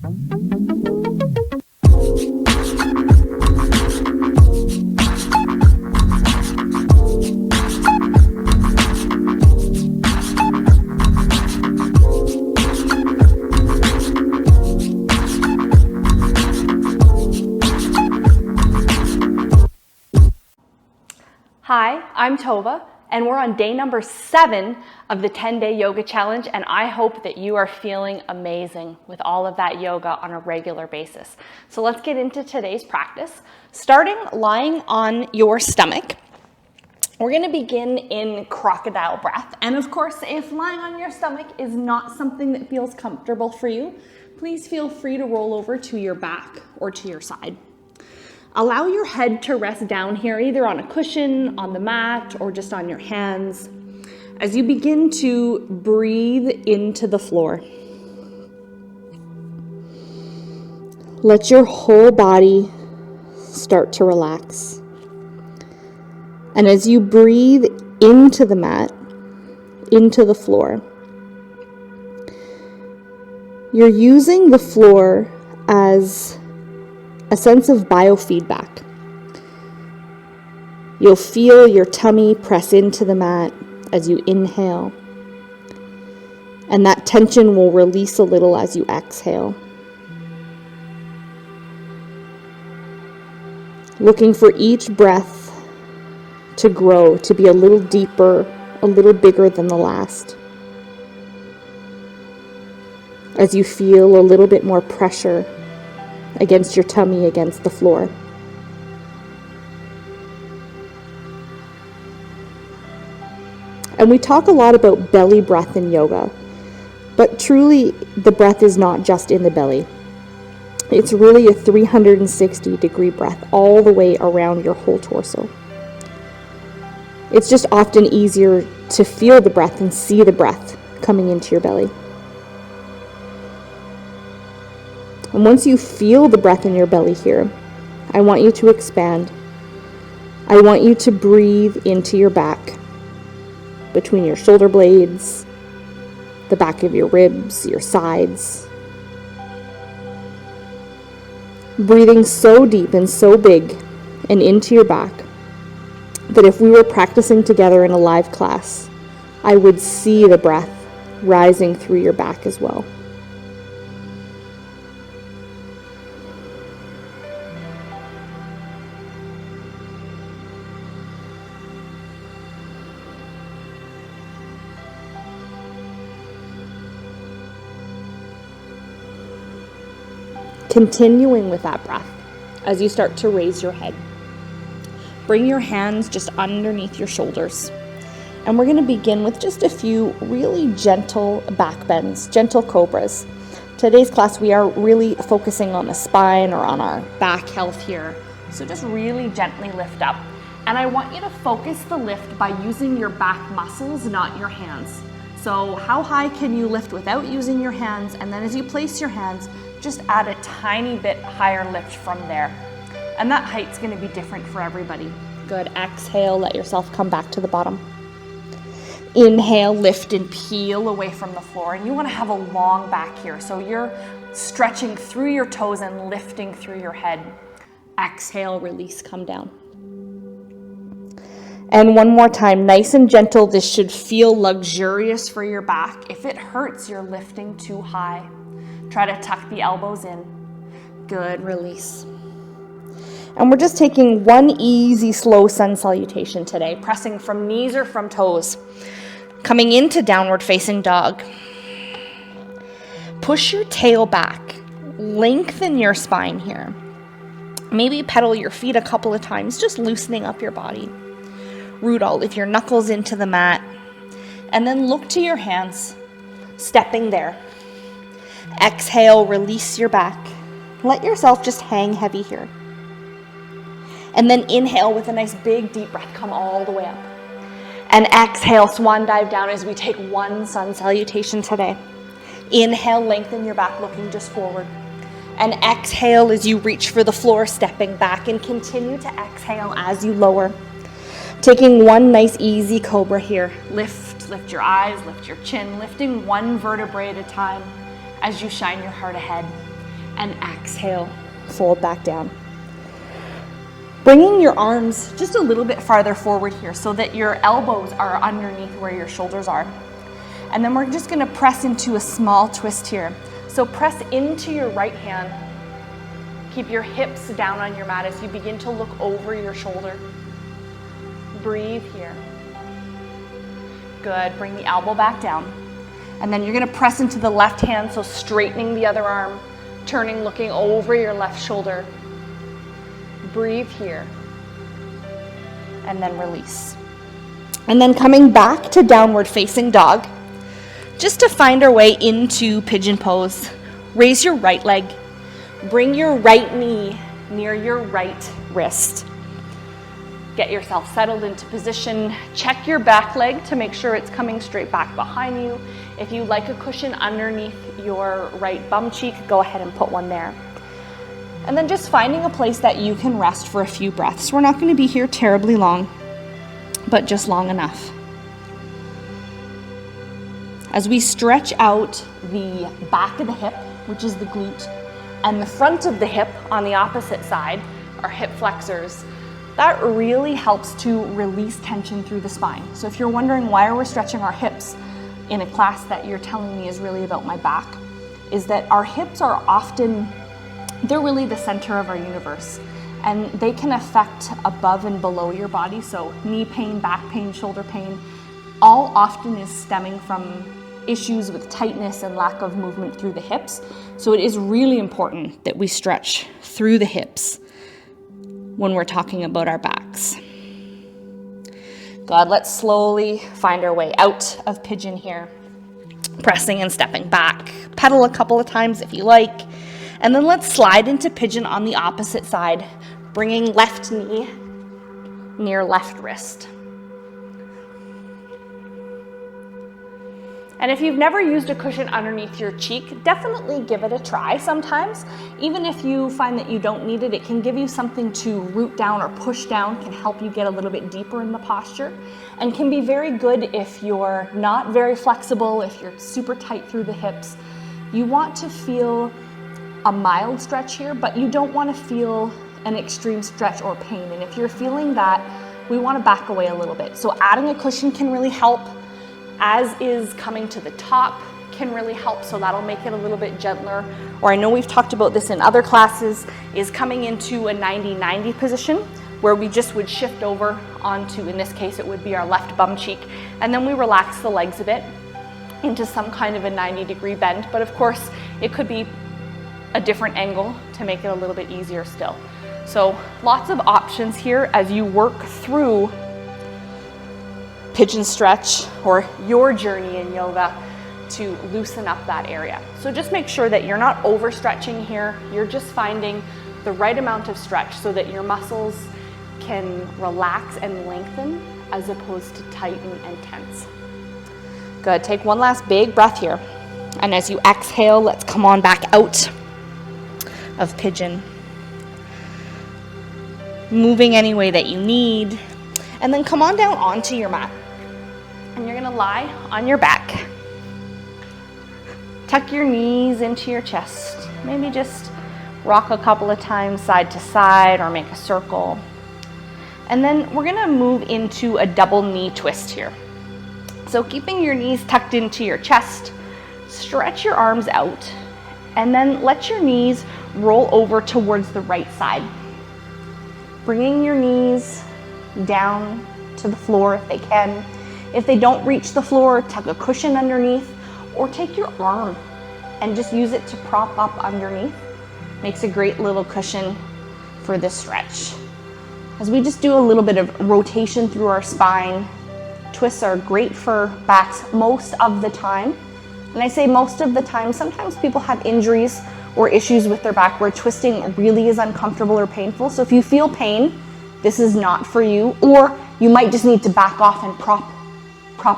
Hi, I'm Tovah, and we're on day number 7 of the 10-day yoga challenge, and I hope that you are feeling amazing with all of that yoga on a regular basis. So let's get into today's practice. Starting lying on your stomach, we're going to begin in crocodile breath. And of course, if lying on your stomach is not something that feels comfortable for you, please feel free to roll over to your back or to your side. Allow your head to rest down here, either on a cushion, on the mat, or just on your hands, as you begin to breathe into the floor. Let your whole body start to relax. And as you breathe into the mat, into the floor, you're using the floor as a sense of biofeedback. You'll feel your tummy press into the mat as you inhale, and that tension will release a little as you exhale. Looking for each breath to grow, to be a little deeper, a little bigger than the last. As you feel a little bit more pressure against your tummy, against the floor. And we talk a lot about belly breath in yoga, but truly the breath is not just in the belly. It's really a 360-degree breath all the way around your whole torso. It's just often easier to feel the breath and see the breath coming into your belly. And once you feel the breath in your belly here, I want you to expand. I want you to breathe into your back, between your shoulder blades, the back of your ribs, your sides. Breathing so deep and so big and into your back that if we were practicing together in a live class, I would see the breath rising through your back as well. Continuing with that breath as you start to raise your head. Bring your hands just underneath your shoulders. And we're going to begin with just a few really gentle back bends, gentle cobras. Today's class, we are really focusing on the spine or on our back health here. So just really gently lift up. And I want you to focus the lift by using your back muscles, not your hands. So how high can you lift without using your hands? And then as you place your hands, just add a tiny bit higher lift from there. And that height's going to be different for everybody. Good. Exhale, let yourself come back to the bottom. Inhale, lift and peel away from the floor. And you want to have a long back here. So you're stretching through your toes and lifting through your head. Exhale, release, come down. And one more time, nice and gentle. This should feel luxurious for your back. If it hurts, you're lifting too high. Try to tuck the elbows in. Good, release. And we're just taking one easy, slow sun salutation today, pressing from knees or from toes. Coming into downward facing dog. Push your tail back. Lengthen your spine here. Maybe pedal your feet a couple of times, just loosening up your body. Root all of your knuckles into the mat. And then look to your hands, stepping there. Exhale, release your back. Let yourself just hang heavy here. And then inhale with a nice big deep breath, come all the way up. And exhale, swan dive down as we take one sun salutation today. Inhale, lengthen your back, looking just forward. And exhale as you reach for the floor, stepping back, and continue to exhale as you lower. Taking one nice easy cobra here. Lift your eyes, lift your chin, lifting one vertebrae at a time as you shine your heart ahead. And exhale, fold back down. Bringing your arms just a little bit farther forward here so that your elbows are underneath where your shoulders are. And then we're just gonna press into a small twist here. So press into your right hand. Keep your hips down on your mat as you begin to look over your shoulder. Breathe here. Good, bring the elbow back down. And then you're gonna press into the left hand, so straightening the other arm, turning, looking over your left shoulder. Breathe here. And then release. And then coming back to downward facing dog, just to find our way into pigeon pose. Raise your right leg. Bring your right knee near your right wrist. Get yourself settled into position. Check your back leg to make sure it's coming straight back behind you. If you like a cushion underneath your right bum cheek, go ahead and put one there. And then just finding a place that you can rest for a few breaths. We're not going to be here terribly long, but just long enough. As we stretch out the back of the hip, which is the glute, and the front of the hip on the opposite side, our hip flexors, that really helps to release tension through the spine. So if you're wondering why are we stretching our hips in a class that you're telling me is really about my back, is that our hips are often, they're really the center of our universe, and they can affect above and below your body. So knee pain, back pain, shoulder pain, all often is stemming from issues with tightness and lack of movement through the hips. So it is really important that we stretch through the hips when we're talking about our backs. Good, let's slowly find our way out of pigeon here. Pressing and stepping back. Pedal a couple of times if you like. And then let's slide into pigeon on the opposite side, bringing left knee near left wrist. And if you've never used a cushion underneath your cheek, definitely give it a try sometimes. Even if you find that you don't need it, it can give you something to root down or push down, can help you get a little bit deeper in the posture, and can be very good if you're not very flexible, if you're super tight through the hips. You want to feel a mild stretch here, but you don't want to feel an extreme stretch or pain. And if you're feeling that, we want to back away a little bit. So adding a cushion can really help, as is coming to the top can really help, so that'll make it a little bit gentler. Or I know we've talked about this in other classes, is coming into a 90-90 position where we just would shift over onto, in this case it would be our left bum cheek, and then we relax the legs a bit into some kind of a 90-degree bend. But of course it could be a different angle to make it a little bit easier still. So lots of options here as you work through pigeon stretch or your journey in yoga to loosen up that area. So just make sure that you're not overstretching here. You're just finding the right amount of stretch so that your muscles can relax and lengthen as opposed to tighten and tense. Good, take one last big breath here. And as you exhale, let's come on back out of pigeon. Moving any way that you need. And then come on down onto your mat. And you're gonna lie on your back. Tuck your knees into your chest. Maybe just rock a couple of times side to side or make a circle. And then we're gonna move into a double knee twist here. So keeping your knees tucked into your chest, stretch your arms out, and then let your knees roll over towards the right side. Bringing your knees down to the floor if they can. If they don't reach the floor, tuck a cushion underneath, or take your arm and just use it to prop up underneath. Makes a great little cushion for this stretch. As we just do a little bit of rotation through our spine, twists are great for backs most of the time. And I say most of the time, sometimes people have injuries or issues with their back where twisting really is uncomfortable or painful. So if you feel pain, this is not for you, or you might just need to back off and prop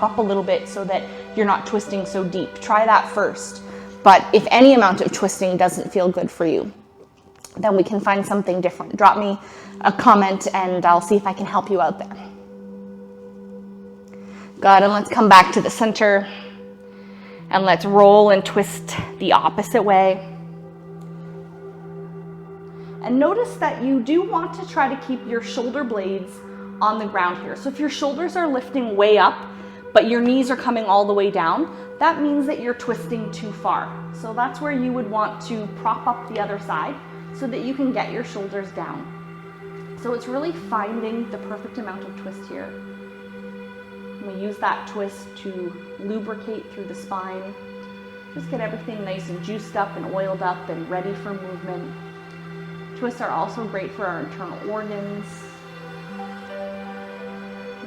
up a little bit so that you're not twisting so deep. Try that first. But if any amount of twisting doesn't feel good for you, then we can find something different. Drop me a comment and I'll see if I can help you out there. Good, and let's come back to the center and let's roll and twist the opposite way. And notice that you do want to try to keep your shoulder blades on the ground here. So if your shoulders are lifting way up, but your knees are coming all the way down, that means that you're twisting too far. So that's where you would want to prop up the other side so that you can get your shoulders down. So it's really finding the perfect amount of twist here. And we use that twist to lubricate through the spine. Just get everything nice and juiced up and oiled up and ready for movement. Twists are also great for our internal organs.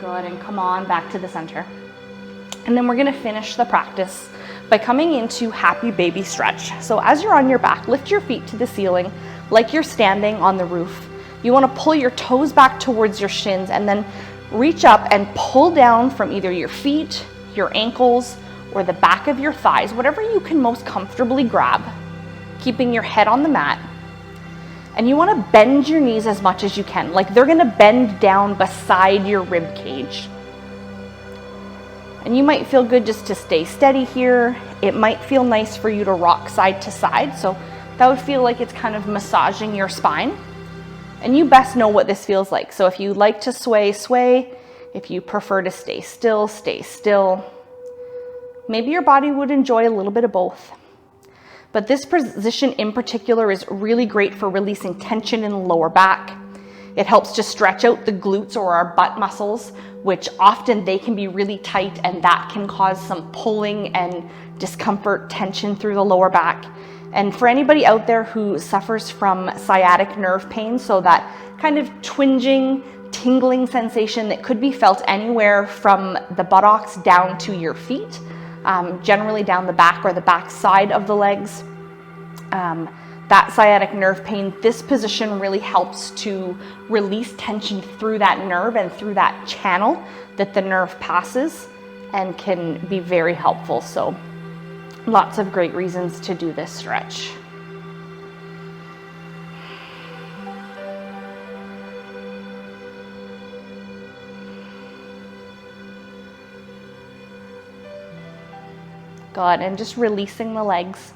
Go ahead and come on back to the center. And then we're gonna finish the practice by coming into happy baby stretch. So as you're on your back, lift your feet to the ceiling like you're standing on the roof. You wanna pull your toes back towards your shins and then reach up and pull down from either your feet, your ankles, or the back of your thighs, whatever you can most comfortably grab, keeping your head on the mat. And you wanna bend your knees as much as you can, like they're gonna bend down beside your rib cage. And you might feel good just to stay steady here. It might feel nice for you to rock side to side, so that would feel like it's kind of massaging your spine. And you best know what this feels like. So if you like to sway, sway. If you prefer to stay still, stay still. Maybe your body would enjoy a little bit of both. But this position in particular is really great for releasing tension in the lower back. It helps to stretch out the glutes or our butt muscles, which often they can be really tight and that can cause some pulling and discomfort, tension through the lower back. And for anybody out there who suffers from sciatic nerve pain, so that kind of twinging, tingling sensation that could be felt anywhere from the buttocks down to your feet, generally down the back or the back side of the legs. That sciatic nerve pain, this position really helps to release tension through that nerve and through that channel that the nerve passes, and can be very helpful. So lots of great reasons to do this stretch. Good, and just releasing the legs.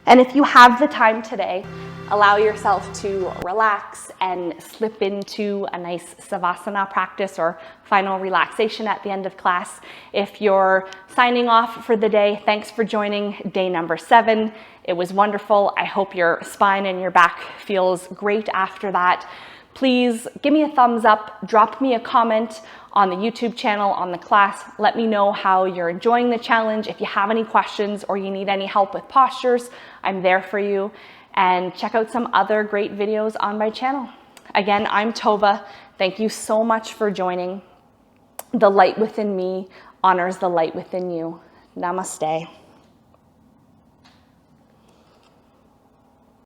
And if you have the time today, allow yourself to relax and slip into a nice savasana practice or final relaxation at the end of class. If you're signing off for the day, thanks for joining day number 7. It was wonderful. I hope your spine and your back feels great after that. Please give me a thumbs up, drop me a comment on the YouTube channel, on the class. Let me know how you're enjoying the challenge. If you have any questions or you need any help with postures, I'm there for you. And check out some other great videos on my channel. Again, I'm Tovah. Thank you so much for joining. The light within me honors the light within you. Namaste.